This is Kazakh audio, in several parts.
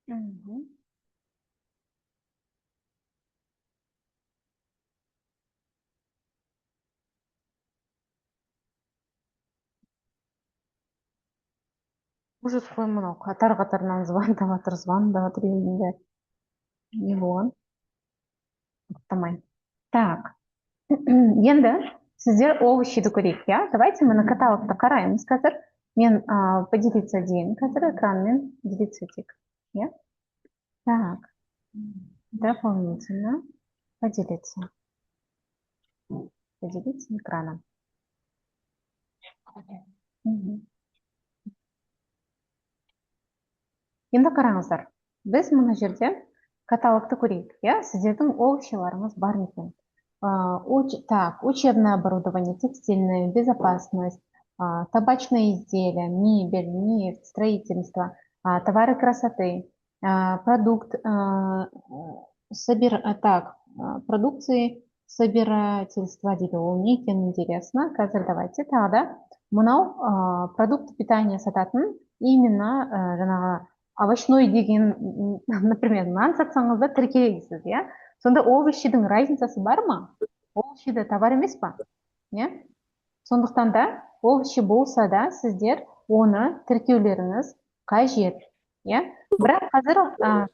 Мгм. Ужас қой мынау қатар-қатарынан звондап отыр дегенде не болған? Ұқтамай. Так, енді сіздер овощиді көрейік, иә? Давайте мы на каталогты қараймыз қазір. Мен поделиться дейін қазір экранмен делиться етейік. Иә? Так, дополнительно поделиться. Поделиться экраном. Мгм. Енді қараңыздар. Біз мына жерде каталогты көрейік, иә? Сіздердің овощиларыңыз бар ма екен? Так, учебное оборудование, текстильное, безопасность, табачные изделия, мебель, нефть, строительство, товары красоты, продукт, продукции собирательства дейді. Ол не екені интересно. Қазір давайте тағы да мынау продукт питания сататын именно жаңағы овощной деген, например, нан сатсаңыз да тіркейсіз, иә? Сонда овощидің разницасы бар ма? Овощи да товар емес па? Иә? Сондықтан да овощи болса да сіздер оны тіркеулеріңіз қажет. Иә? Бірақ қазір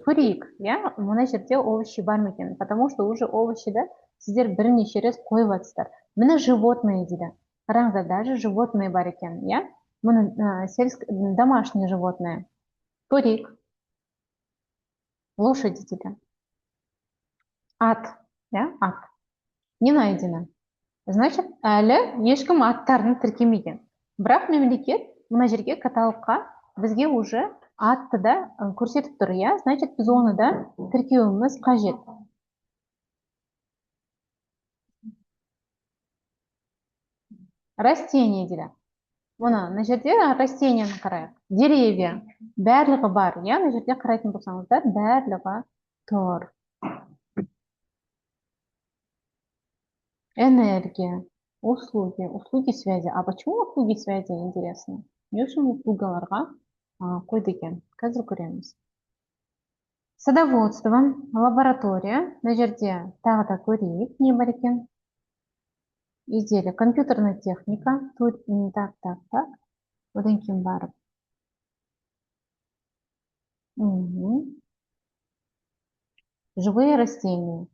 көрейік, иә? Мына жерде овощи бар ма екен? Потому что уже овощиді сіздер бірнеше рет қойып жатсыздар. Міне животные дейді. Қараңыздар, даже животные бар екен, иә? Міне домашние животные. Көрейік. Лошади дейді. Ат, иә? Ат. Не найдено. Значит, әлі ешкім аттарын тіркемеген. Бірақ мемлекет мына жерге каталогқа бізге уже атты да көрсетіп тұр, иә? Значит, біз оны да тіркеуіміз қажет. Растение дейді. Мына жерде растениені қарайық. Деревья. Барлығы бар, иә? Мына жерде қарайтын болсаңыздар, барлығы тұр. Энергия. Услуги связи. А почему услуги связи интересно? Не үшін услугаларға қойды екен? Қазір көреміз. Садоводство, лаборатория. Мына жерде тағы да көрейік, не бар екен? Изделие, компьютерная техника. Так. Одан кейін барып. Живые растения.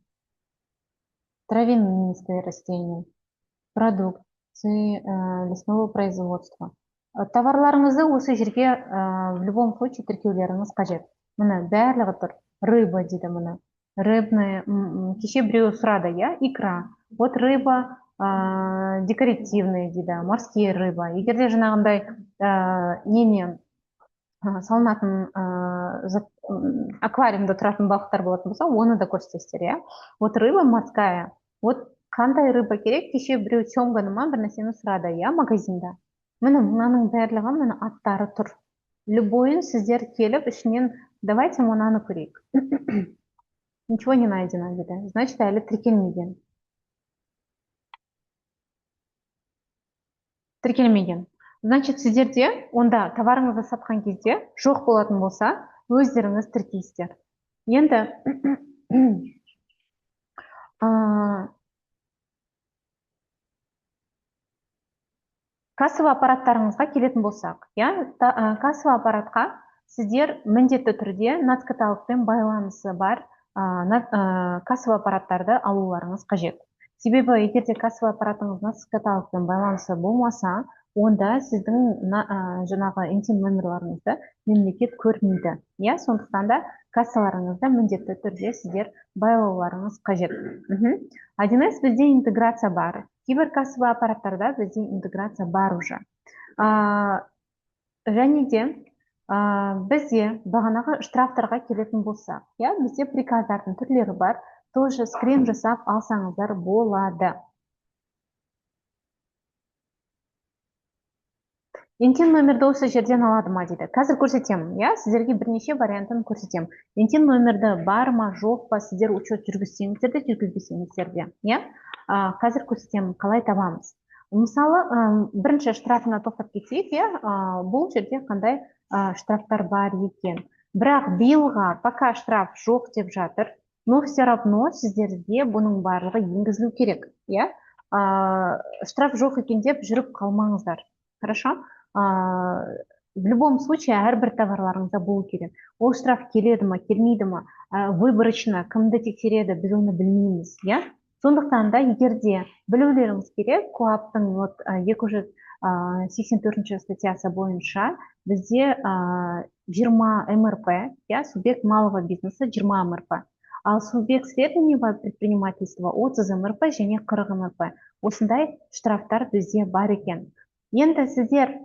Травянистые растения. Продукции лесного производства. Товарларыңызды осы жерге в любом случае тіркеулеріңіз қажет. Мына барлығы тұр. Рыба дейді мына. Рыбная, кеше біреу сұрады, иә, икра. Вот рыба декоративная дейді, морские рыба. Егерде жаңағындай немен салынатын аквариумда тұратын балықтар болатын болса, оны да көрсетесіздер, иә. Вот рыба морская. Вот қандай рыба керек? Кеше біреу семганы ма бір нәрсені сұрады, иә, магазинда. Міне мынаның барлығы міне аттары тұр. Любойын сіздер келіп ішінен давайте мынаны көрейік. Ничего не найдено дейді. Значит, әлі тіркелмеген. Тіркелмеген. Значит, сіздерде онда товарыңызды сатқан кезде жоқ болатын болса, өздеріңіз тіркейсіздер. Енді кассовый аппараттарыңызға келетін болсақ, иә, кассовый аппаратқа сіздер міндетті түрде нацкаталогпен байланысы бар кассовый аппараттарды алуларыңыз қажет. Себебі егерде кассовый аппаратыңыз нацкаталогпен байланысы болмаса, онда сіздің жаңағы интим номерларыңызды мемлекет көрмейді. Иә, сондықтан да кассаларыңызда міндетті түрде сіздер байлауларыңыз қажет. 1С бізде интеграция бар. Кейбір кассовый аппараттарда бізде интеграция бар уже. Және де бізде бағанағы штрафтарға келетін болсақ, иә, бізде приказдардың түрлері бар. Тоже скрин жасап алсаңыздар болады. Интим номерді осы жерден алады ма дейді. Қазір көрсетемін, иә, сіздерге бірнеше вариантын көрсетемін. Интим номерді бар ма, жоқ па, сіздер учет жүргізсеңіздер де, жүргізбесеңіздер де, иә. Қазір көрсетемін, қалай табамыз. Мысалы, бірінші штрафына тоқтап кетейік, иә, бұл жерде қандай штрафтар бар екен. Бірақ биылға пока штраф жоқ деп жатыр, но все равно сіздерге бұның барлығы енгізілу керек, иә? Штраф жоқ екен деп жүріп қалмаңыздар. Хорошо? В любом случае, әрбір товарларыңызда болу керек. Ол штраф келеді ма, келмейді ма, выборочно кімді тексереді, біз оны білмейміз, иә? Сондықтан да егерде білулеріңіз керек, КоАП-тың 284 статьясы бойынша бізде 20 МРП, иә, субъект малого бизнеса 20 МРП. Ал субъект среднего предпринимательства 30 МРП және 40 МРП. Осындай штрафтар бізде бар екен. Енді сіздер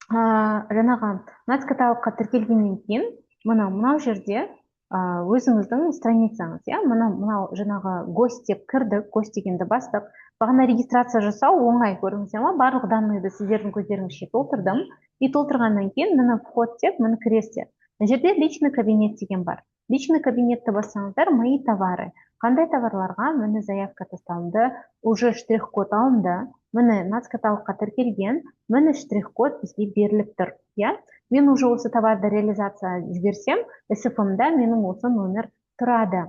жаңағы нацкаталогқа тіркелгеннен кейін, мынау жерде өзіңіздің страницаңыз, иә, мынау жаңағы гость деп кірдік, гость дегенді бастық. Бағана регистрация жасау оңай, көрдіңіздер ма? Барлық данныйды сіздердің көздеріңізше толтырдым. И толтырғаннан кейін мына вход деп, мына кіресіздер. Мына жерде личный кабинет деген бар. Личный кабинетті бассаңыздар, мои товары. Қандай товарларға міне заявка тасталынды, уже штрих-код алынды, міне нацкаталогқа тіркелген, міне штрих-код бізге беріліп тұр, иә? Мен уже осы товарды реализация жіберсем, СФМ-да менің осы номер тұрады.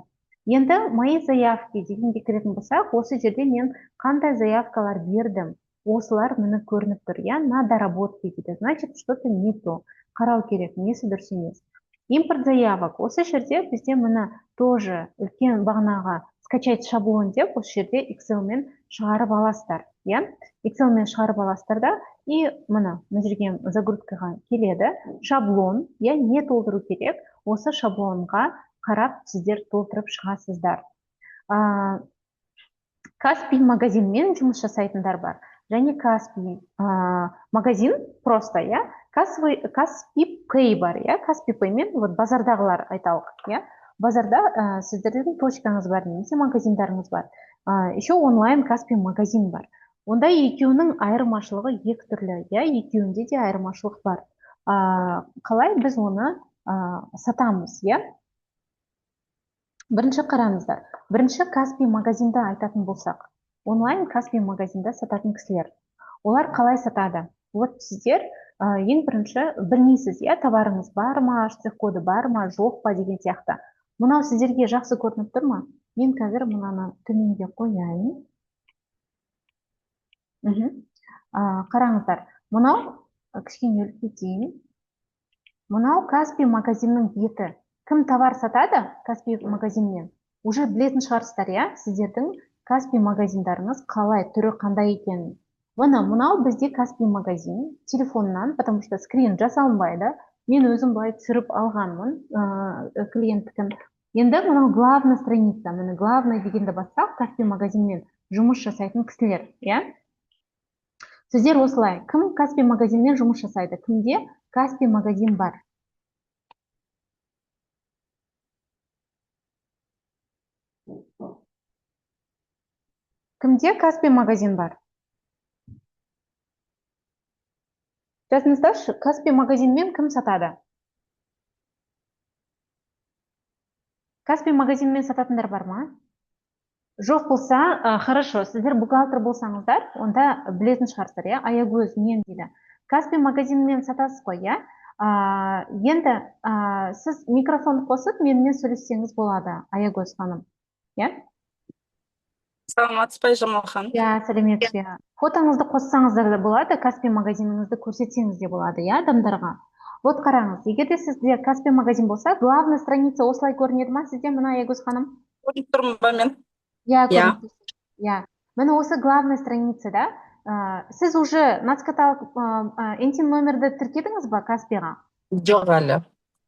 Енді мои заявки дегенге кіретін болсақ, осы жерде мен қандай заявкалар бердім, осылар мені көрініп тұр, я на доработке дейді, значит, что-то не то, қарау керек, несі дұрыс емес. Импорт заявок, осы жерде бізде мені тоже үлкен бағанаға скачать шаблон деп, осы жерде Excel-мен шығарып аласыздар, я? Excel-мен шығарып аласыздар да, и мына жерге загрузкаға келеді, шаблон, я не толтыру керек, осы шаблонға қарап сіздер толтырып шығасыздар. Каспий магазинмен жұмыс жасайтындар бар. Және Каспий магазин просто, я? Каспий Pay бар, я? Каспий Payмен базардағылар айталық, я? Базарда сіздердің точкаңыз бар, немесе магазиндарыңыз бар. Еще онлайн Каспий магазин бар. Онда екеуінің айырмашылығы екі түрлі, я? Екеуінде де айырмашылық бар. Қалай біз оны сатамыз, я? Бірінші қараңыздар. Бірінші Каспий магазинда айтатын болсақ, онлайн Каспий магазинда сататын кісілер. Олар қалай сатады? Вот сіздер ең бірінші білмейсіз, я, товарыңыз бар ма, штрих-коды бар ма, жоқ па деген сияқты. Мынау сіздерге жақсы көрініп тұр ма? Мен қазір мынаны төменге қояйын. Қараңыздар. Мынау кішкене үлкейтейін. Мынау Каспий магазиннің беті. Кім товар сатады Каспий магазинмен? Уже білетін шығарсыздар, я? Сіздердің Каспий магазиндарыңыз қалай, түрі қандай екенін. Мынау бізде Каспий магазин телефоннан, потому что скрин жасалынбайды. Мен өзім былай түсіріп алғанмын клиенттікін. Енді мынау главный страница, міне главный дегенді бассақ, Каспий магазинмен жұмыс жасайтын кісілер, я? Сіздер осылай, кім Каспий магазинмен жұмыс жасайды? Кімде Каспий магазин бар? Кімде Каспий магазин бар? Жазыңыздаршы, Каспий магазинмен кім сатады? Каспий магазинмен сататындар бар ма? Жоқ болса, хорошо, сіздер бухгалтер болсаңыздар, онда білетін шығарсыздар, я? Аягөз мен дейді. Каспий магазинмен сатасыз қой, я? Енді сіз микрофон қосып, менімен сөйлессеңіз болады, Аягөз ханым, я? Саламатсыз ба, Жамал ханым? Я, сәлеметсіз бе. Фотоңызды қоссаңыздар да болады, Каспий магазиніңізді көрсетсеңіз де болады, я, адамдарға. Вот қараңыз, егерде сізде Каспий магазин болса, главный страница осылай көрінеді ма сізде, мына Аягөз ханым? Көрініп тұрмын ба мен? Я, көрініп тұрсыз. Я. Міне осы главный страница, да? Сіз уже нацкаталог NTIN номерді тіркедіңіз ба Каспийға? Жоқ әлі.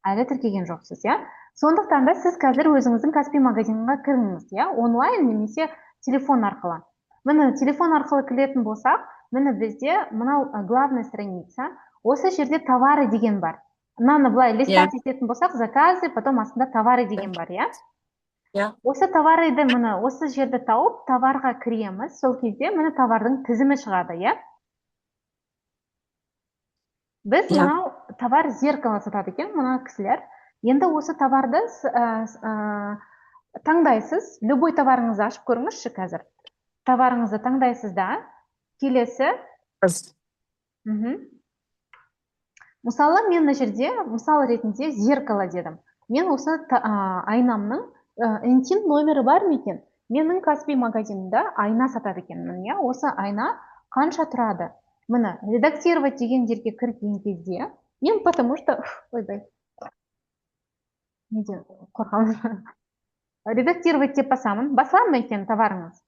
Әлі тіркеген жоқсыз, я? Сондықтан да сіз қазір өзіңіздің Каспий магазинға кіріңіз, я? Онлайн немесе телефон арқылы. Міне телефон арқылы кіретін болсақ, міне бізде мынау главный страница, осы жерде товары деген бар. Мынаны былай листать ететін болсақ, заказы, потом астында товары деген бар, я? Осы товарды міне осы жерді тауып, товарға кіреміз, сол кезде міне товардың тізімі шығады, я? Біз мынау товар зеркало сатады екен, мына кісілер. Енді осы товарды таңдайсыз, любой товарыңызды ашып көріңізші қазір. Товарыңызды таңдайсыз да, келесі. Мысалы, мен мына жерде мысал ретінде зеркало дедім. Мен осы айнамның интим номері бар ма екен? Менің Каспий магазинімда айна сатады екенмін, иә? Осы айна қанша тұрады? Міне, редактировать деген жерге кірген кезде, мен потому что, ойбай, неден қорқамын. Редактировать деп басамын. Басылады ма екен товарыңыз?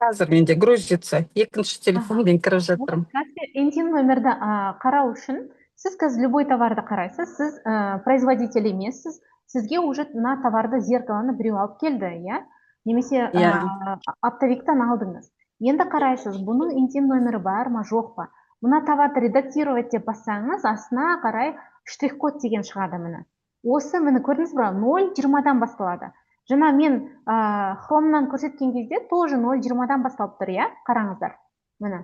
Қазір менде грузится. Екінші телефонмен кіріп жатырмын. Интим номерді қарау үшін сіз қазір любой товарды қарайсыз, сіз производитель емессіз, сізге уже мына товарды зеркаланы біреу алып келді, иә? Немесе оптовиктан алдыңыз. Енді қарайсыз, бұның интим номері бар ма, жоқ па? Мына товарды редактировать деп бассаңыз, астына қарай штрих-код деген шығады міне. Осы міне көрдіңіз бе, 0,20-дан басталады. Жаңа мен хромнан көрсеткен кезде тоже 0,20-дан басталып тұр, иә? Қараңыздар. Міне.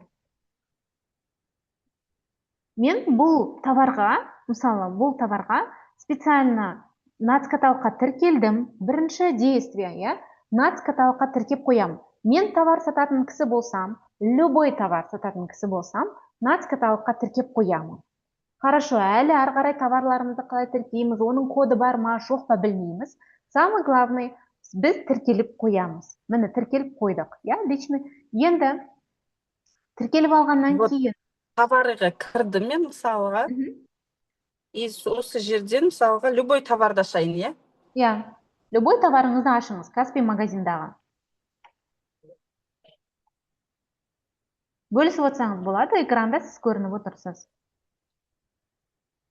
Мен бұл товарға, мысалы, бұл товарға специально нацкаталогқа тіркелдім. Бірінші действие, иә? Нацкаталогқа тіркеп қоямын. Мен товар сататын кісі болсам, любой товар сататын кісі болсам, нацкаталогқа тіркеп қоямын. Хорошо, әлі ары қарай товарларымызды қалай тіркейміз, оның коды бар ма, жоқ па білмейміз. Самый главный, біз тіркеліп қоямыз. Міне, тіркеліп қойдық. Я лично енді тіркеліп алғаннан кейін. Товарға кірдім мен мысалға. И осы жерден мысалға любой товарды ашайын, иә? Иә, любой товарыңызды ашыңыз, Каспий магазиндағы. Бөлісіп отырсаңыз болады, экранда сіз көрініп отырсыз.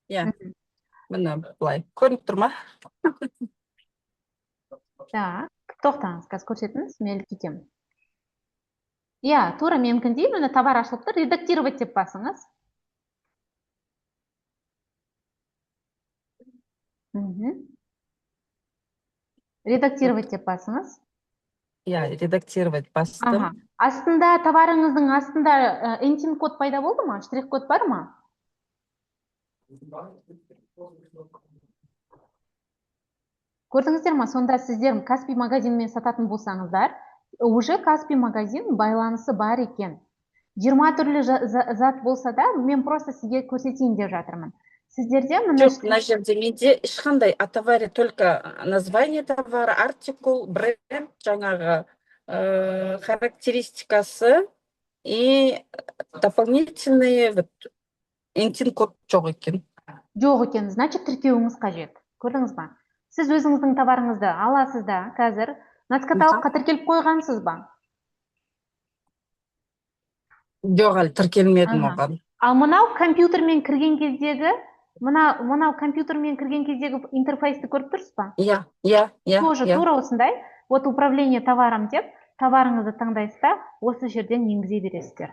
Иә, міне былай. Көрініп тұр ма? Так, тоқтаңыз, қазір көрсетіңіз, мен кетемін. Иә, тура менікіндей, міне товар ашылып тұр, редактировать деп басыңыз. Редактировать деп басыңыз. Иә, редактировать бастым. Астында, товарыңыздың астында интим код пайда болды ма? Штрих-код бар ма? Көрдіңіздер ма? Сонда сіздер Каспий магазинмен сататын болсаңыздар, уже Каспий магазин байланысы бар екен. 20 түрлі зат болса да, мен просто сізге көрсетейін деп жатырмын. Сіздерде жоқ, мына жерде менде ешқандай о товаре только название товара, артикул, бренд, жаңағы характеристикасы и дополнительные интим код жоқ екен. Жоқ екен, значит тіркеуіңіз қажет. Көрдіңіз ба? Сіз өзіңіздің товарыңызды аласыз да, қазір нацкаталогқа тіркеліп қойғансыз ба? Жоқ, әлі тіркелмедім оған. Ал мынау компьютермен кірген кездегі, мынау компьютермен кірген кездегі интерфейсті көріп тұрсыз ба? Иә. Тоже тура осындай, вот управление товаром деп, товарыңызды таңдайсыз да, осы жерден енгізе бересіздер.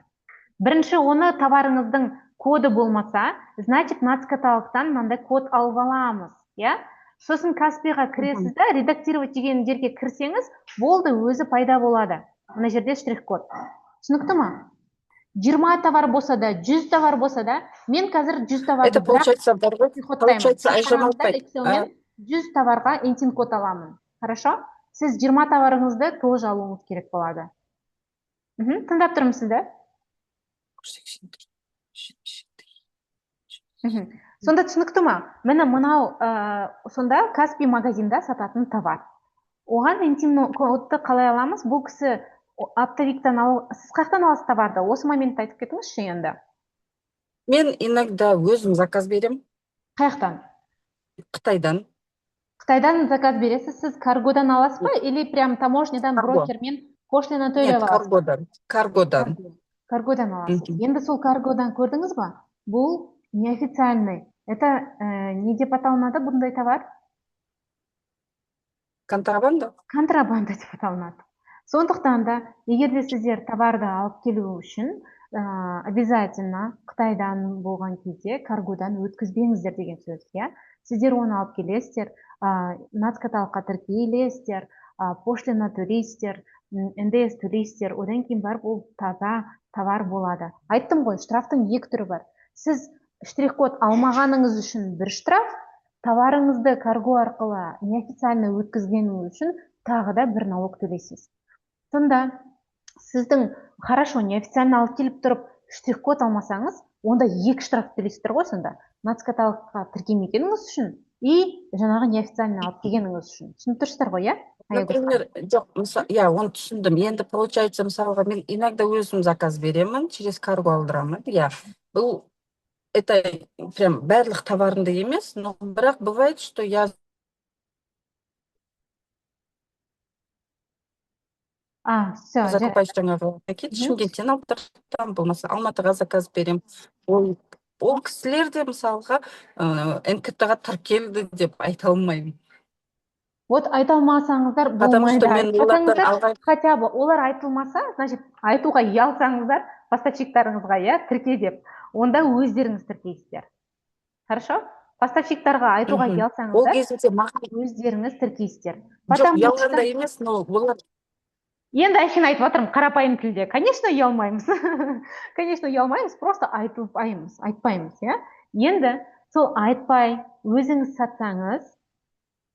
Бірінші оны товарыңыздың коды болмаса, значит нацкаталогтан мынандай код алып аламыз, иә? Сосын Каспийға кіресіз да, редактировать деген жерге кірсеңіз, болды, өзі пайда болады. Мына жерде штрих-код. Түсінікті ма? 20 товар болса да, 100 товар болса да, мен қазір 100 товарды это получается, айжамалпай. 100 товарға интим код аламын. Хорошо? Сіз 20 товарыңызды тоже алуыңыз керек болады. Тыңдап тұрмын сізді. Сонда түсінікті ма? Міне мынау сонда Каспий магазинда сататын товар. Оған интим кодты қалай аламыз? Бұл кісі оптовиктан сіз қаяқтан аласыз товарды? Осы моментті айтып кетіңізші енді. Мен иногда өзім заказ берем. Қаяқтан? Қытайдан. Қытайдан заказ бересіз, сіз каргодан аласыз ба? Или прям таможнядан брокермен пошлина төлеп аласыз? Нет, каргодан. Каргодан аласыз. Енді сол каргодан көрдіңіз ба? Бұл неофициальный. Это не деп аталынады бұндай товар? Контрабанда? Контрабанда деп аталынады. Сондықтан да, егер де сіздер товарды алып келу үшін, обязательно Қытайдан болған кезде каргодан өткізбеңіздер деген сөз, иә? Сіздер оны алып келесіздер, нацкаталогқа тіркелесіздер, пошлина төлейсіздер, НДС төлейсіздер, одан кейін барып ол таза товар болады. Айттым ғой, штрафтың екі түрі бар. Сіз штрих-код алмағаныңыз үшін бір штраф, товарыңызды карго арқылы неофициально өткізгеніңіз үшін тағы да бір налог төлейсіз. Сонда сіздің хорошо неофициально алып келіп тұрып штрих-код алмасаңыз, онда екі штраф төлейсіздер ғой сонда. Нацкаталогқа тіркемегеніңіз үшін и жаңағы неофициально алып келгеніңіз үшін. Түсініп тұрсыздар ғой, иә? Например, жоқ, я оны түсіндім. Енді получается, мысалға, мен иногда өзім заказ беремін, через карго алдырамын. Я бұл это прям барлық товарында емес, но бірақ бывает, что я Все, закупаюсь жаңағы пакет Шымкенттен алып тартамын, болмаса Алматыға заказ беремін. Ол кісілер де мысалға НКТ-ға тіркелді деп айта алмаймын. Вот айта алмасаңыздар Потому болмайды. что мен олардан Хотя бы олар айтылмаса, значит, айтуға ұялсаңыздар поставщиктарыңызға, иә, тірке деп, онда өздеріңіз тіркейсіздер. Хорошо? Поставщиктарға айтуға ол ұялсаңыздар, кезінде маған өздеріңіз тіркейсіздер. жоқ, ұялғанда емес, но олар енді әшейін айтып жатырмын қарапайым тілде. Конечно, ұялмаймыз. Конечно, ұялмаймыз, просто айтпаймыз, иә. Енді сол айтпай, өзіңіз сатсаңыз,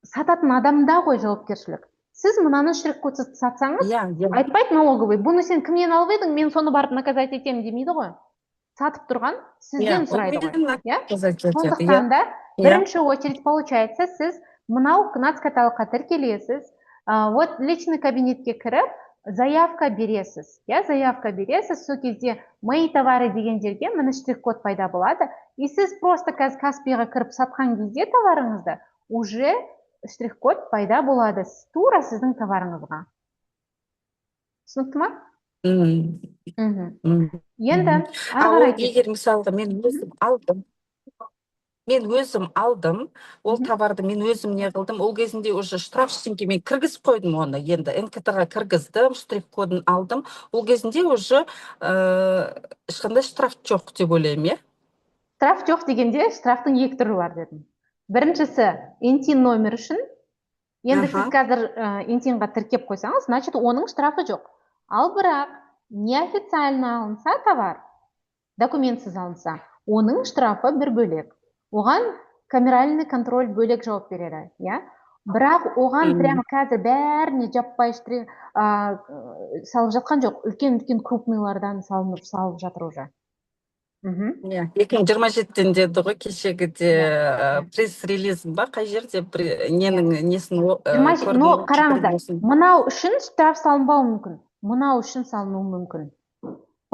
сататын адамда ғой жауапкершілік. Сіз мынаны штрих-кодсыз сатсаңыз, айтпайды налоговый, бұны сен кімнен алып едің, мен соны барып наказать етемін демейді ғой. Сатып тұрған сізден сұрайды ғой. Сондықтан да бірінші очередь получается, сіз мынау нацкаталогқа тіркелесіз, вот личный кабинетке кіріп, заявка бересіз. Заявка бересіз, сол кезде мои товары деген жерге міне штрих-код пайда болады. И сіз просто Каспиға кіріп сатқан кезде товарыңызды, уже штрих-код пайда болады тура сіздің товарыңызға. Түсінікті ма? Енді егер мысалға мен өзім алдым, ол товарды мен өзім не қылдым, ол кезінде уже штраф ештеңке мен кіргізіп қойдым оны, енді НКТ-ға кіргіздім, штрих-кодын алдым, ол кезінде уже ешқандай штраф жоқ деп ойлаймын, иә? Штраф жоқ дегенде штрафтың екі түрі бар дедім. Біріншісі НТИН номер үшін. Енді сіз қазір НТИН-ға тіркеп қойсаңыз, значит, оның штрафы жоқ. Ал бірақ неофициально алынса товар, документсіз алынса, оның штрафы бір бөлек. Оған камеральный контроль бөлек жауап береді, иә? Бірақ оған прямо қазір бәріне жаппай салып жатқан жоқ. Үлкен крупныйлардан салып жатыр уже. 2027-ден деді ғой, кешегіде пресс-релиз ба, қай жерде несін көрдім. Но қараңыздар, мынау үшін штраф салынбауы мүмкін, мынау үшін салынуы мүмкін.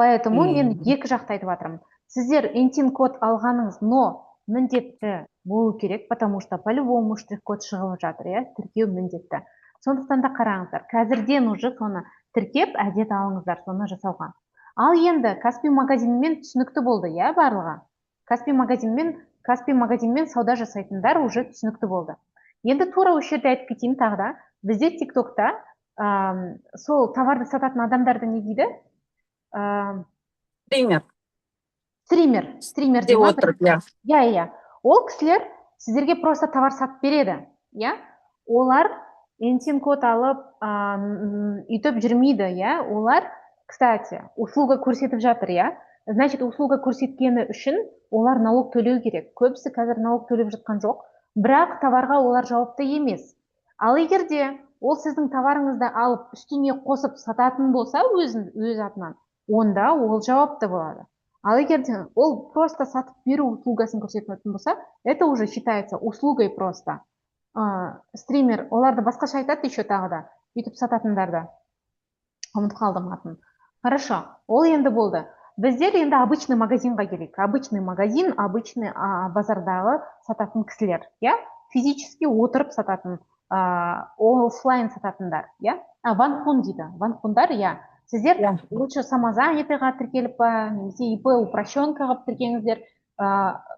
Поэтому мен екі жақты айтып жатырмын. Сіздер НТИН код алғаныңыз, но міндетті болу керек, потому что по-любому штрих-код шығып жатыр, иә, тіркеу міндетті. Сондықтан да қараңыздар, қазірден уже соны тіркеп, әдет алыңыздар соны жасауға. Ал енді Каспи магазинмен түсінікті болды, иә, барлығы. Каспи магазинмен сауда жасайтындар уже түсінікті болды. Енді тура осы жерде айтып кетейін тағы да. Бізде TikTokта сол товарды сататын адамдарды не дейді? Стример деп отырып, иә. Ол кісілер сіздерге просто товар сатып береді, иә? Олар НТИН код алып, үйтіп жүрмейді, иә? Олар, кстати, услуга көрсетіп жатыр, иә? Значит, услуга көрсеткені үшін олар налог төлеу керек. Көбісі қазір налог төлеп жатқан жоқ, бірақ товарға олар жауапты емес. Ал егерде ол сіздің товарыңызды алып, үстіне қосып сататын болса, өз атынан, онда ол жауапты болады. Ал егерде ол просто сатып беру услугасын көрсететін болса, это уже считается услугой просто. Стример, оларды басқаша айтады еще тағы да, бүйтіп сататындарды. Ұмытып қалдым атын. Хорошо, ол енді болды. Біздер енді обычный магазинға келейік. Обычный магазин, обычный базардағы сататын кісілер, иә? Физически отырып сататын, офлайн сататындар, иә? Ванхун дейді. Ванхундар, иә. Сіздер лучше самозанятыйға тіркеліп па, немесе ИП упрощенка қылып тіркеңіздер.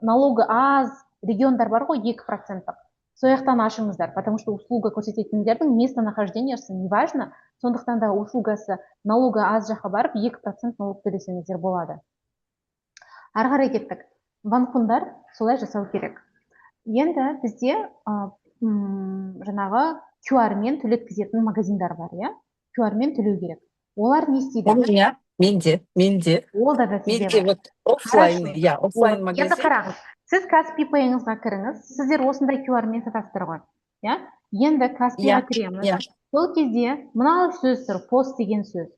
Налогы аз региондар бар ғой, 2%. Сояқтан ашыңыздар, потому что услуга көрсететіндердің местонахождениесі не важно, сондықтан да услугасы налогы аз жаққа барып 2% налог төлесеңіздер болады. Ары қарай кеттік. Ванхундар солай жасау керек. Енді бізде жаңағы QR-мен төлеткізетін магазиндар бар, иә? QR-мен төлеу керек. Олар не істейді? Менде. Ол да сізде бар. Офлайн магазин. Енді қараңыз. Сіз Каспи Pay-ыңызға кіріңіз. Сіздер осындай QR-мен сатасыздар ғой. Енді Каспиға кіреміз. Сол кезде мынау сөз тұр, пост деген сөз.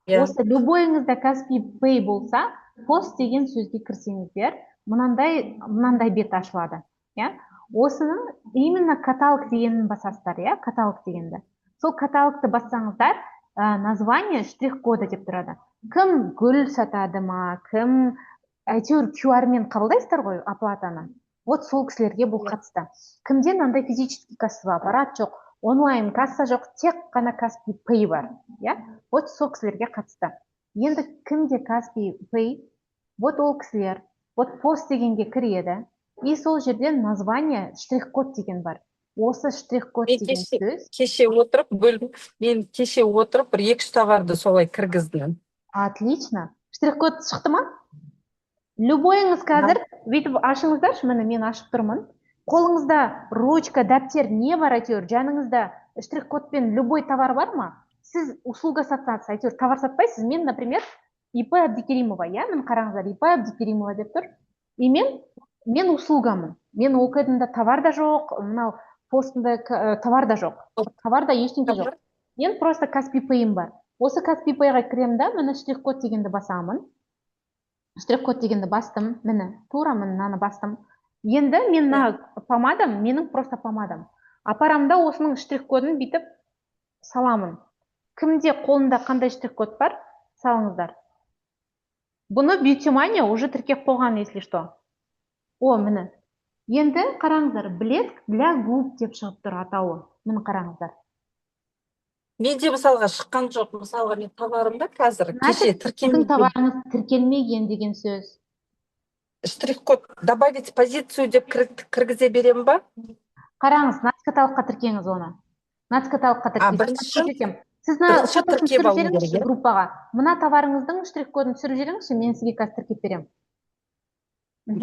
иә. Осы любойыңызда Каспи Pay болса, пост деген сөзге кірсеңіздер, мынандай бет ашылады. Иә? Осының именно каталог дегенін басасыздар, иә? Каталог дегенді. Сол каталогты бассаңыздар, название штрих-кода деп тұрады. Кім гүл сатады ма, кім әйтеуір QR-мен қабылдайсыздар ғой оплатаны. Вот сол кісілерге бұл қатысты. Кімде мынандай физический кассовый аппарат жоқ, онлайн касса жоқ, тек қана Каспи Pay бар. Иә? Вот сол кісілерге қатысты. Енді кімде Каспи Pay? Вот ол кісілер, вот пост дегенге кіреді. И сол жерден название штрих-код деген бар. Осы штрих-код деген сөз. Мен кеше отырып бір 2-3 товарды солай кіргіздім. Отлично. Штрих-код шықты ма? Любойыңыз қазір бүйтіп ашыңыздаршы, міне мен ашып тұрмын. Қолыңызда ручка, дәптер не бар әйтеуір, жаныңызда штрих-кодпен любой товар бар ма? Сіз услуга сатасыз, әйтеуір товар сатпайсыз. Мен, например, ИП Абдикеримова, иә, мен қараңыздар, ИП Абдикеримова деп тұр. И мен услугамын. Мен ОК-дында товар да жоқ, мынау постында товар да жоқ. Товарда ештеңе жоқ. Мен просто Каспи Pay'ім бар. Осы Каспи Pay'ға кіремін да, міне штрих-код дегенді басамын. Штрих-код дегенді бастым, міне, тура мынаны бастым. Енді мен помадам, менің просто помадам. Апарамда осының штрих-кодын бүйтіп саламын. Кімде қолында қандай штрих-код бар? Салыңыздар. Бұны бьюти-мания уже тіркеп қойған, если что. О, міне. Енді қараңыздар, блеск для губ деп шығып тұр атауы. Міне қараңыздар. Менде мысалға шыққан жоқ, мысалға мен товарымда қазір кеше тіркелмеген. Товарыңыз тіркелмеген деген сөз. Штрих-код добавить позицию деп кіргізе берем ба? Қараңыз, нацкаталогқа тіркеңіз оны. Нацкаталогқа тіркеңіз. Сіз фотосын түсіріп жіберіңізші группаға. Мына товарыңыздың штрих-кодын түсіріп жіберіңізші, мен сізге қазір тіркеп беремін.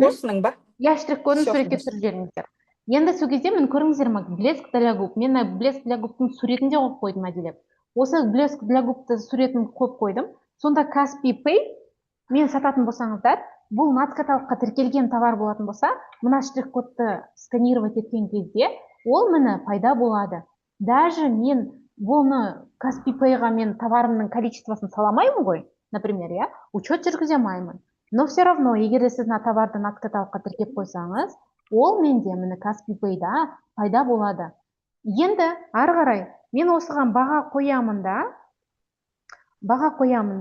Осының ба? Я штрих-кодын суретке түсіріп жіберіңіздер. Енді сол кезде мен көріңіздер ме, блеск для губ. Мен блеск для губтың суретін де қойып қойдым әділеп. Осы блеск для губты суретін қойып қойдым. Сонда Каспи Pay мен сататын болсаңыздар, бұл нацкаталогқа тіркелген товар болатын болса, мына штрих-кодты сканировать еткен кезде, ол міне пайда болады. Даже мен бұны Каспи Pay'ға мен товарымның количествосын саламаймын ғой, например, я учет жүргізе алмаймын. Но все равно, егер сіз товарды нацкаталогқа тіркеп қойсаңыз, ол менде міне Каспи Pay'да пайда болады. Енді ары қарай мен осыған баға қоямын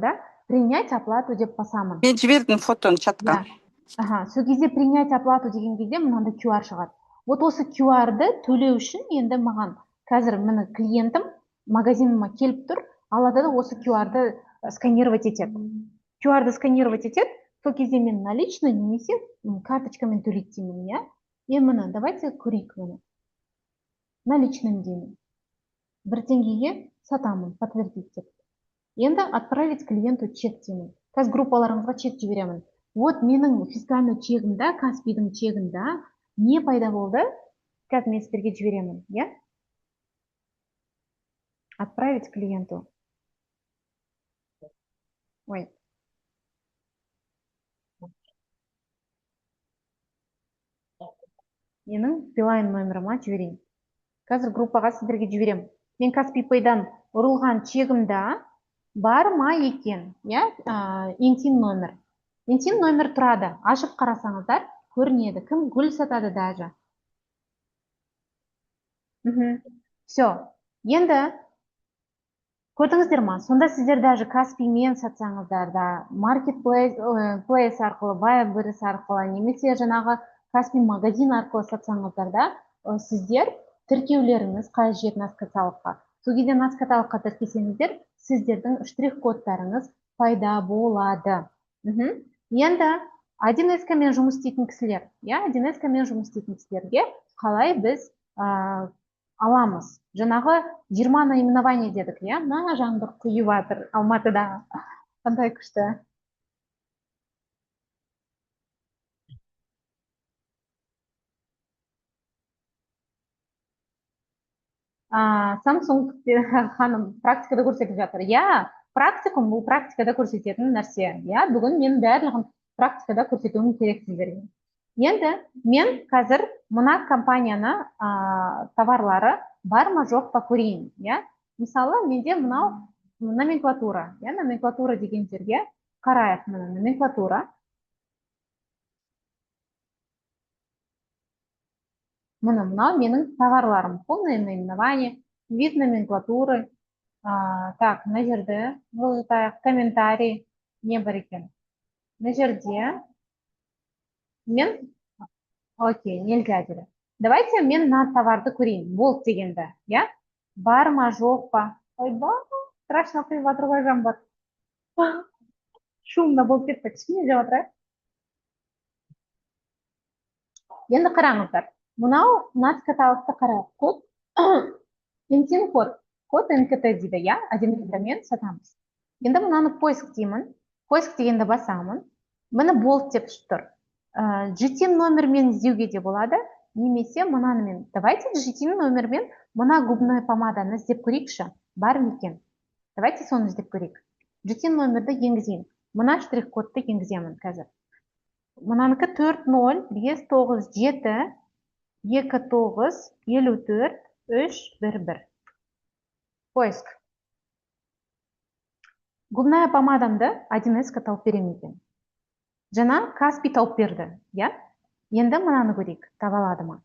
да, принять оплату деп басамын. Мен жібердім фотоны чатқа. Сол кезде принять оплату деген кезде мынандай QR шығады. Вот осы QR-ды төлеу үшін енді маған қазір мені клиентім магазиніме келіп тұр, алады да осы QR-ды сканировать етеді. QR-ды сканировать етеді, сол кезде мен наличный немесе карточкамен төлейді деймін, иә? Мен мені, давайте көрейік мені. Наличным деймін. 1 теңгеге сатамын, подтвердить деп. Енді отправить клиенту чек деймін. Қазір группаларыңызға чек жіберемін. Вот менің фискальный чегімда, Каспидің чегінде не пайда болды? Қазір мен сіздерге жіберемін, иә? Отправить клиенту. Ой. Менің Билайн номеріма жіберейін. Қазір группаға сіздерге жіберем. Мен Каспи Pay'дан ұрылған чегімді бар ма екен? Интим номер. Интим номер тұрады. Ашып қарасаңыздар, көрінеді. Кім гүл сатады даже. Все. Енді көрдіңіздер ма? Сонда сіздер даже Каспимен сатсаңыздар да, Marketplace арқылы, Wildberries арқылы, немесе жаңағы Каспи магазин арқылы сатсаңыздар да, сіздер тіркеулеріңіз қажет нацкаталогқа. Сол кезде нацкаталогқа тіркесеңіздер, сіздердің штрих-кодтарыңыз пайда болады. Енді 1С-мен жұмыс істейтін кісілер, 1С-мен жұмыс істейтін кісілерге қалай біз аламыз? Жаңағы 20 наименование дедік, мына жаңбыр құйып жатыр Алматыда. Қандай күшті. Samsung ханым практикада көрсетіп жатыр. Практикум бұл практикада көрсететін нәрсе. Бүгін мен барлығын практикада көрсетуім керек сіздерге. Енді мен қазір мына компанияны товарлары бар ма жоқ па көрейін. Мысалы, менде мынау номенклатура. Номенклатура деген жерге қарайық. Номенклатура. Мынау менің товарларым. Полное наименование, вид номенклатуры. Так, мына жерде комментарий не бар екен. Мына жерде мен окей, нельзя деді. Давайте мен мына товарды көрейін. Болт дегенді, иә? Бар ма, жоқ па? Ойбай, страшно қиып жатыр ғой жамбар. Шумно болып кетті. Кішкене жеп отырайық. Енді қараңыздар. Мынау каталогты қарайық. Код Интим код. Код НКТ дейді, иә? Одинаковомен сатамыз. Енді мынаны поиск деймін. Поиск дегенді басамын. Міне болт деп тұр. GTIN номермен іздеуге де болады. Немесе мынамен. Давайте GTIN номермен мына губная помаданы іздеп көрейікші. Бар ма екен? Давайте соны іздеп көрейік. GTIN номерді енгізейін. Мына штрих-кодты енгіземін қазір. Мынаныкі 40597 2954 311. Поиск. Губная помадамды 1С тауып беремін екен. Жана Каспий тауып берді, иә? Енді мынаны көрейік, таба алады ма?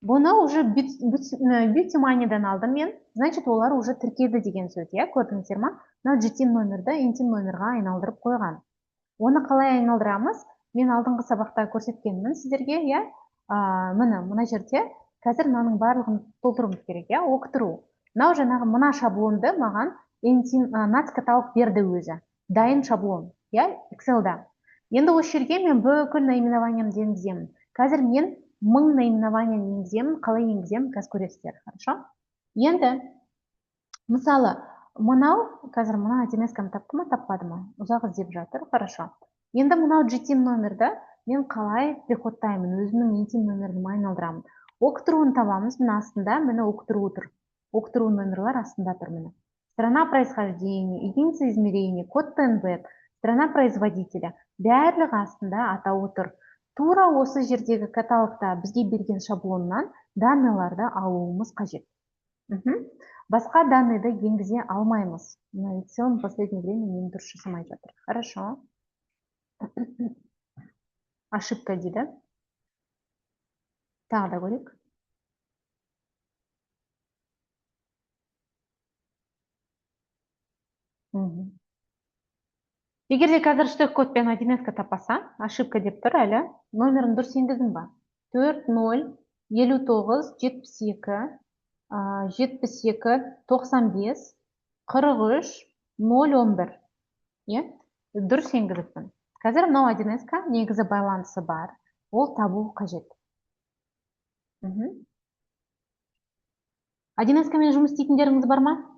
Бұны уже бьюти-маниядан алдым мен, значит, олар уже тіркеді деген сөз, иә? Көрдіңіздер ма? Мына GTIN номерді интим номерға айналдырып қойған. Оны қалай айналдырамыз? Мен алдыңғы сабақта көрсеткенмін сіздерге, иә? Мына жерде қазір мынаның барлығын толтыруымыз керек, иә? Оқытыру. Мына шаблонды маған каталог берді өзі. Дайын шаблон, иә? Excel'да. Енді осы жерге мен бүкіл наименованиямды енгіземін. Қазір мен 1000 наименованияны енгіземін, қалай енгіземін, қазір көресіздер, хорошо? Енді, мысалы, мынау, қазір мына 1С-каны тапты ма, таппады ма? Ұзақ іздеп жатыр, хорошо. Енді мынау GTIN номерді мен қалай приходтаймын, өзімнің интим номерін айналдырамын. Оқытыруын табамыз, мына астында, міне оқытыру тұр. Оқытыру номерлар астында тұр, міне. Страна происхождения, единица измерения, код ТНВ, страна производителя. Бәрлігі астында атауы тұр. Тура осы жердегі каталогта бізге берген шаблоннан данныйларды алуымыз қажет. Басқа данныйды енгізе алмаймыз. Excel в последнее время мен дұрыс жасамай жатыр. Хорошо. Ошибка дейді. Тағы да көрейік. Егер де қазір штрих-кодпен 1С таппаса, ошибка деп тұр әлі, номерін дұрыс енгіздің ба? 405972 95 43 011. Дұрыс енгізіппін. Қазір мынау 1С негізі байланысы бар. Ол табу қажет. 1С мен жұмыс істейтіндеріңіз бар ма?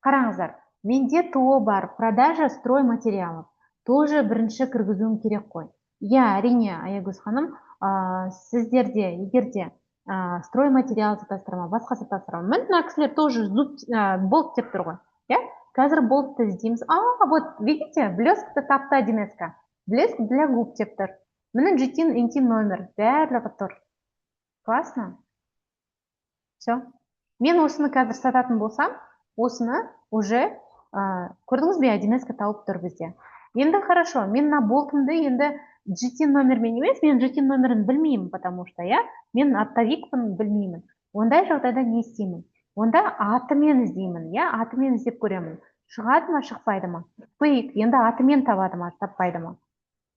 Қараңыздар, менде ТО бар, продажа строй материалов. Тоже бірінші кіргізуім керек қой. Әрине, Аягөз ханым, сіздерде, егерде строй материал сатастырма, басқа сатастырма. Мына кісілер тоже болт деп тұр ғой. Қазір болтты іздейміз. Вот, видите, блеск тапты 1С. Блеск для губ деп тұр. Міне GTIN интим номер, бәрлігі тұр. Классно? Все. Мен осыны қазір сататын болсам, осыны уже көрдіңіз бе, 1С тауып тұр бізде. Енді хорошо, мен на болтымды енді GTIN номермен емес, мен GTIN номерін білмеймін, потому что мен оттовикпін, білмеймін. Ондай жағдайда не істеймін? Онда атымен іздеймін, атымен іздеп көремін. Шығады ма, шықпайды ма? Фейк, енді атымен табады ма, таппайды ма?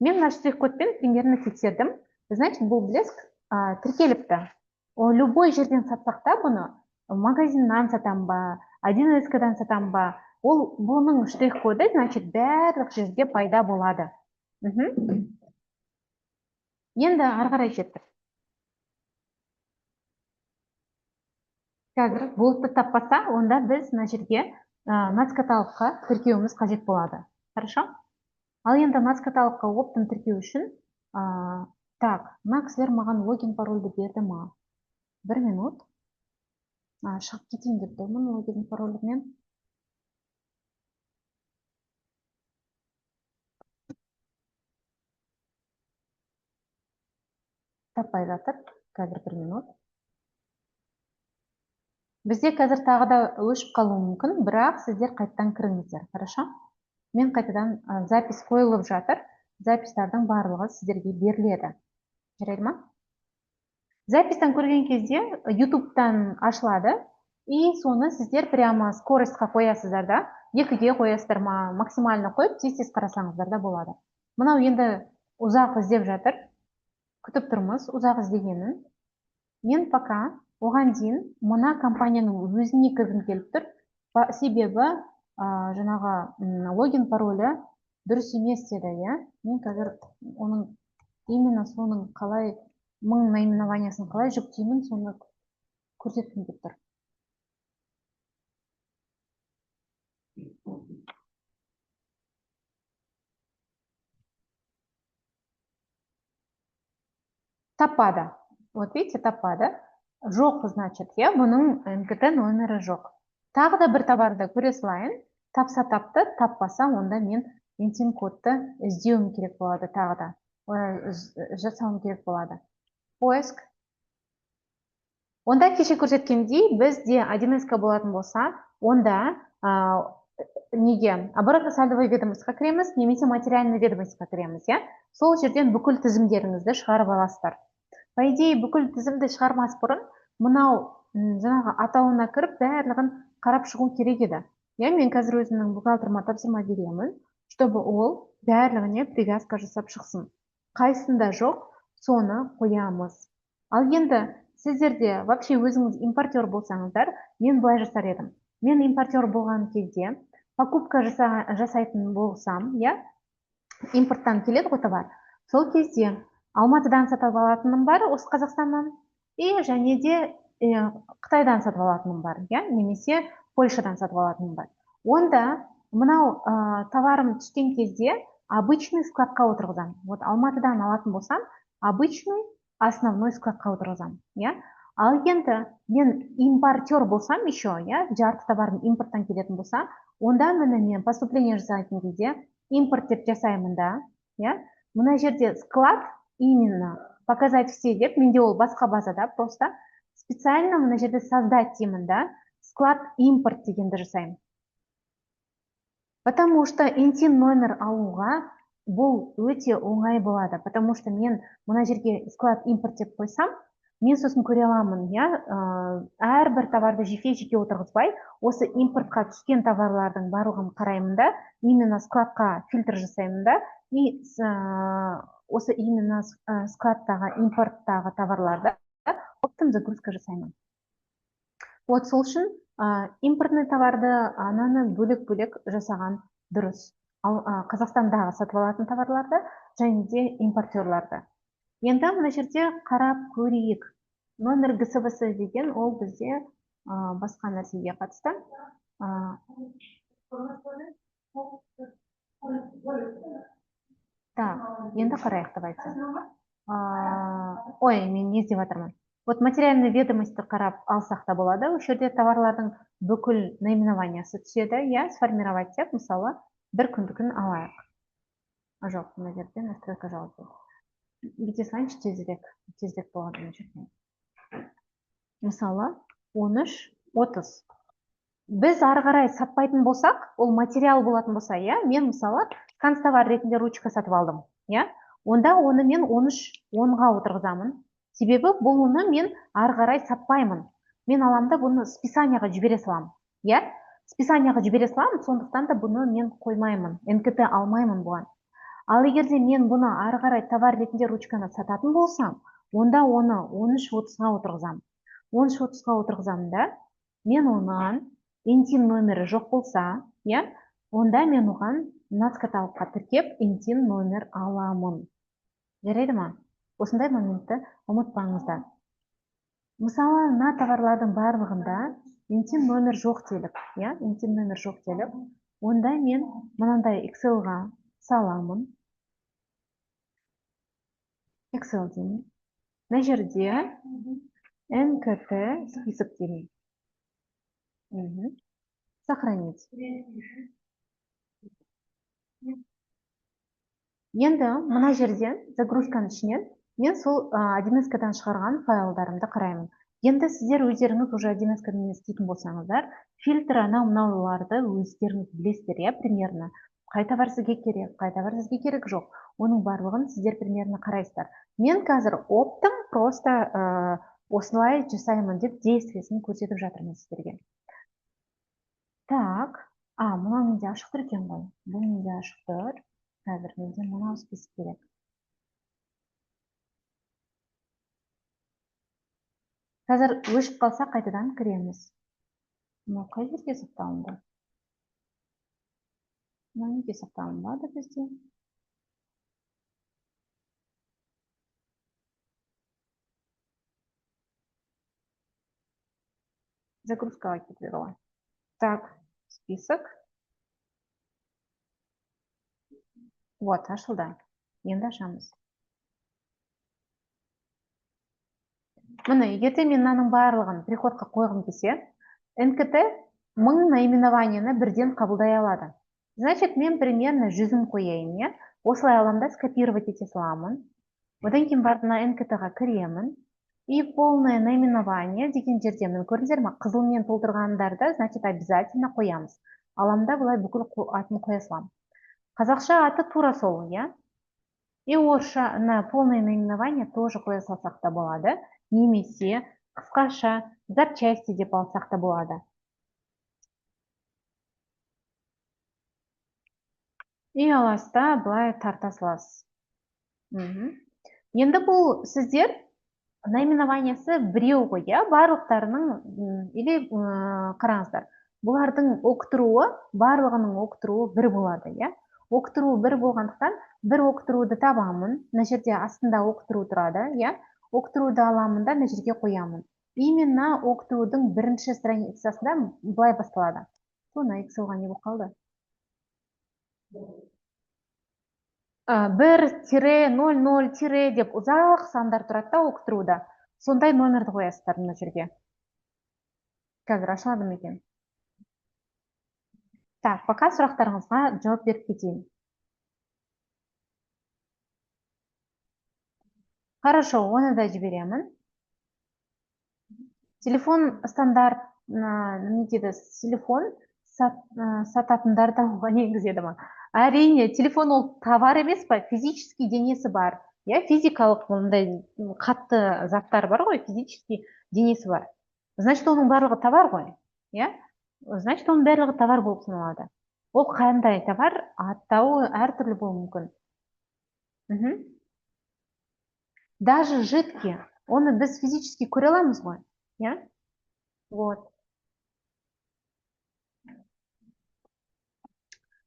Мен мына штрих-кодпен примерно тексердім. Значит, бұл блеск тіркеліпті. Любой жерден сатсақ та бұны, магазиннан сатам ба, 1С-дан сатам ба, ол бұның штрих-коды, значит, барлық жерде пайда болады. Енді арғарай жеттік. Қазір болтты таппаса, онда біз мына жерге каталогқа тіркеуіміз қажет болады. Хорошо? Ал енді каталогқа оптын тіркеу үшін, так, мына кісілер маған логин парольді берді ма? Бір минут. Шығып кетейін деп тұрмын логин парольмен. Таппай жатыр. қазір 1 минут. Бізде қазір тағы да өшіп қалуы мүмкін, бірақ сіздер қайттан кіріңіздер, хорошо? Мен қайтадан запись қойылып жатыр, запистардың барлығы сіздерге беріледі. Жарайды ма? Запистан көрген кезде YouTube'тан ашылады, и соны сіздер прямо скоростьқа қоясыздар да, 2-ге қоясыздар ма, максимально қойып, тез-тез қарасаңыздар да болады. Мынау енді ұзақ іздеп жатыр, күтіп тұрмыз, ұзақ іздегенін. Мен пока оған дейін мына компанияның өзіне кіргім келіп тұр, себебі жаңағы логин паролі дұрыс емес деді, иә? Мен қазір оның именно соның қалай 1000 наименованиясын қалай жүктеймін, соны көрсеткім келіп тұр. Таппады. Вот видите, таппады. Жоқ, значит, я бұның МКТ номері жоқ. Тағы да бір товарды көре салайын. Тапса тапты, таппаса, онда мен интим кодты іздеуім керек болады тағы да. Жасауым керек болады. Поиск. Онда кеше көрсеткендей, бізде 1С болатын болса, онда неге? Оборотно сальдовый ведомостьқа кіреміз, немесе материальный ведомостьқа кіреміз, иә? Сол жерден бүкіл тізімдеріңізді шығарып аласыздар. По идее, бүкіл тізімді шығармас бұрын, мынау жаңағы атауына кіріп, барлығын қарап шығу керек еді. Я мен қазір өзімнің бухгалтеріма тапсырма беремін, чтобы ол барлығына привязка жасап шықсын. Қайсында жоқ, соны қоямыз. Ал енді сіздерде вообще өзіңіз импортер болсаңыздар, мен былай жасар едім. Мен импортер болған кезде, покупка жасайтын болсам, я импорттан келеді ғой товар. Сол кезде Алматыдан сатып алатыным бар, осы Қазақстаннан, и және де Қытайдан сатып алатыным бар, немесе Польшадан сатып алатыным бар. Онда мынау товарым түскен кезде обычный складқа отырғызам. Вот Алматыдан алатын болсам, обычный основной складқа отырғызам. Ал енді мен импортер болсам еще, жарты товарым импорттан келетін болса, онда мен поступление жасайтын кезде импорт деп жасаймын да, мына жерде склад именно показать все деп, менде ол басқа базада просто специально мына жерде создать деймін да, склад импорт дегенді жасаймын. Потому что интим номер алуға бұл өте оңай болады, потому что мен мына жерге склад импорт деп қойсам, мен сосын көре аламын, әрбір товарды жеке-жеке отырғызбай, осы импортқа түскен товарлардың барлығын қараймын да, именно складқа фильтр жасаймын да, и осы именно складтағы, импорттағы товарларды оптом загрузка жасаймын. Вот сол үшін импортный товарды ананы бөлек-бөлек жасаған дұрыс. Ал Қазақстандағы сатып алатын товарларды және де импортерларды. Енді мына жерде қарап көрейік. Номер ГСВС деген ол бізде басқа нәрсеге қатысты. Так, енді қарайық, давайте. Ой, мен не іздеп жатырмын. Вот материальный ведомостьті қарап алсақ та болады. Осы жерде товарлардың бүкіл наименованиясы түседі. Сформировать деп, мысалы, бір күндікін алайық. Жоқ, мына жерде настройка жалпы. Бүйте салайыншы тезірек болады мына жерде. Мысалы, 13-30. Біз ары қарай сатпайтын болсақ, ол материал болатын болса, мен мысалы канцтовар ретінде ручка сатып алдым, онда оны мен 13-10-ға отырғызамын. Себебі бұны мен ары қарай сатпаймын. Мен аламда бұны списанияға жібере салам. Списанияға жібере салам, сондықтан да бұны мен қоймаймын, НКТ алмаймын бұған. Ал егерде мен бұны ары қарай товар ретінде ручканы сататын болсам, онда оны 13-30-ға отырғызам. 13-30-ға отырғызам да, мен онан интим номері жоқ болса, онда мен оған нас каталогқа тіркеп интим номер аламын. Жарайды ма? Осындай моментті ұмытпаңыздар. Мысалы, мына товарлардың барлығында интим номер жоқ делік, интим номер жоқ делік. Онда мен мынандай Excel-ға саламын. Excel деймін. Мына жерде НКТ список деймін. Сохранить. Енді мына жерден загрузканың ішінен Мен сол Одинескадан шығарған файлдарымды қараймын. Енді сіздер өздеріңіз уже Одинескадан істейтін болсаңыздар, фильтр анау мынауларды өздеріңіз білесіздер, иә, примерно. Қай товар сізге керек, қай товар сізге керек жоқ. Оның барлығын сіздер примерно қарайсыздар. Мен қазір оптым просто осылай жасаймын деп действиесін көрсетіп жатырмын сіздерге. Так, мынау менде ашық тұр екен ғой. Бұл менде ашық тұр. Қазір менде мынау список керек. Қазір өшіп қалса қайтадан кіреміз. Мынау қай жерге сақталынды? Мынау неге сақталынбады бізде? Загрузкаға кетеді ғой. Так, список. Вот, ашылды. Енді ашамыз. Міне, егерде мен мынаның барлығын приходқа қойғым келсе, НКТ 1000 наименованияны бірден қабылдай алады. Значит, мен примерно 100-ін қояйын, иә? Осылай аламда скопировать ете саламын. Одан кейін барып мына НКТ-ға кіремін. И полное наименование деген жерде, міне көрдіңіздер ме? Қызылмен толтырғандарды, значит, обязательно қоямыз. Аламда былай бүкіл атын қоя саламын. Қазақша аты тура сол, иә? И орысша на полное наименование тоже қоя салсақ та болады. Немесе қысқаша запчасти деп алсақ та болады. И аласта былай тарта саласыз. Енді бұл сіздер наименованиясы біреу ғой, иә? Барлықтарының или қараңыздар. Бұлардың оқытыруы, барлығының оқытыруы бір болады, иә? Оқытыруы бір болғандықтан, бір оқытыруды табамын, мына жерде астында оқытыру тұрады, иә? Оқытыруды аламын да мына жерге қоямын. Именно оқытырудың бірінші страницасында былай басталады. Соны Excel-ға не болып қалды? 1-00- деп ұзақ сандар тұрады да оқытыруда. Сондай номерді қоясыздар мына жерге. Қазір ашылады ма екен? Так, пока сұрақтарыңызға жауап беріп кетейін. Хорошо, оны да жіберемін. Телефон стандарт, не дейді, телефон сататындар да оған енгізеді ма? Әрине, телефон ол товар емес па, физический денесі бар. Я физикалық ондай қатты заттар бар ғой, физический денесі бар. Значит, оның барлығы товар ғой. Я? Значит, оның барлығы товар болып саналады. Ол қандай товар, атауы әртүрлі болуы мүмкін. Даже жидкий, оны біз физически көре аламыз ғой. Я? Вот.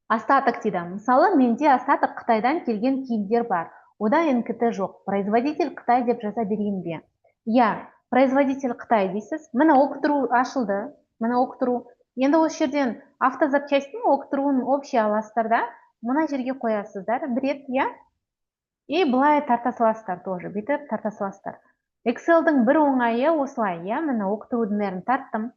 Остаток дейді. Мысалы, менде остаток Қытайдан келген киімдер бар. Ода НКТ жоқ. Производитель Қытай деп жаза берейін бе? Я, производитель Қытай дейсіз. Міне оқытыру ашылды. Міне оқытыру. Енді осы жерден автозапчастың оқытыруын общий аласыздар да, мына жерге қоясыздар. Бір рет, я? И былай тарта саласыздар тоже. Бүйтіп тарта саласыздар. Excel-дің бір оңайы осылай, я? Міне оқытырудың бәрін тарттым.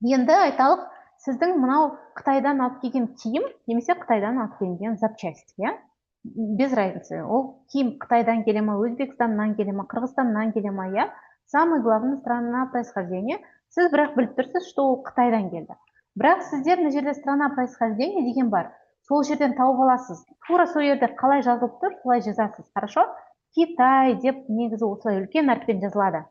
Енді айталық, сіздің мынау Қытайдан алып келген киім, немесе Қытайдан алып келген запчасть, иә? Без разницы. Ол киім Қытайдан келе ма, Өзбекстаннан келе ма, Қырғызстаннан келе ма, иә? Самый главный страна происхождения. Сіз бірақ біліп тұрсыз, что ол Қытайдан келді. Бірақ сіздер мына жерде страна происхождения деген бар. Сол жерден тауып аласыз. Тура сол жерде қалай жазылып тұр, солай жазасыз. Хорошо? Китай деп негізі осылай үлкен әріппен жазылады.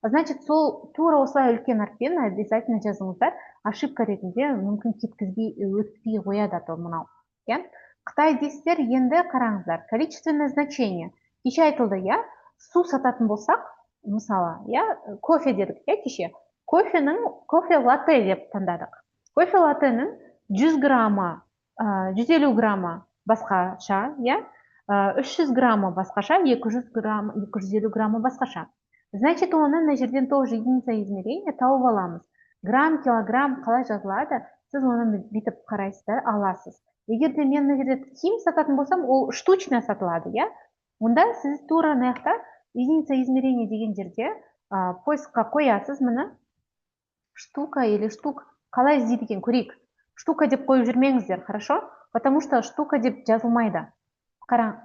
Значит, сол тура осылай үлкен әріппен обязательно жазыңыздар. Ошибка ретінде мүмкін өткізбей қояды то мынау. Қытай дейсіздер, енді қараңыздар. Количественное значение. Кеше айтылды, я? Су сататын болсақ, мысалы, я? Кофе дедік, я кеше? Кофе латте деп таңдадық. Кофе латтенің 100 грамма, 150 грамма басқаша, я? 300 грамма басқаша, 200 грамма, 250 грамма басқаша. Значит, оны мына жерден тоже единица измерения тауып аламыз. Грамм, килограмм қалай жазылады, сіз оны бүйтіп қарайсыздар, аласыз. Егер де мен мына жерде киім сататын болсам, ол штучно сатылады, я? Онда сіз тура мынаяқта единица измерения деген жерде поискқа қоясыз мұны. Штука или штук қалай іздейді екен көрейік. Штука деп қойып жүрмеңіздер, хорошо? Потому что штука деп жазылмайды. Қараң,